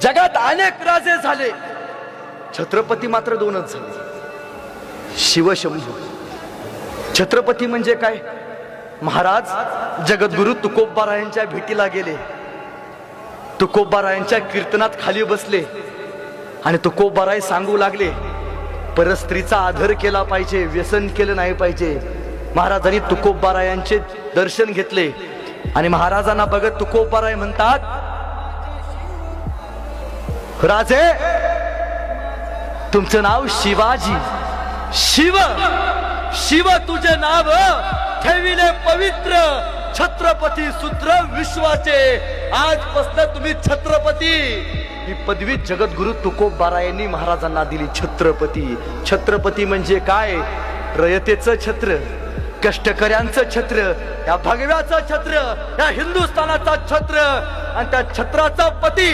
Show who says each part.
Speaker 1: जगात अनेक राजे झाले, छत्रपती मात्र दोनच झाले, शिवशंभू. छत्रपती म्हणजे काय? महाराज जगद्गुरु तुकोबारायांच्या भेटीला गेले, तुकोबारायांच्या कीर्तनात खाली बसले आणि तुकोबाराय सांगू लागले, परस्त्रीचा आदर केला पाहिजे, व्यसन केलं नाही पाहिजे. महाराजांनी तुकोबारायांचे दर्शन घेतले आणि महाराजांना बघत तुकोबाराय म्हणतात, राजे तुमचं नाव शिवाजी. शिव शिव तुझे नाव ठेविले पवित्र, छत्रपती सूत्र विश्वाचे. आजपासून तुम्ही छत्रपती. ही पदवी जगद्गुरु तुकोबारायांनी महाराजांना दिली. छत्रपती. छत्रपती म्हणजे काय? रयतेचं छत्र, कष्टकऱ्यांचं छत्र, या भगव्याचं छत्र, या हिंदुस्थानाचा छत्र आणि त्या छत्राचा पती.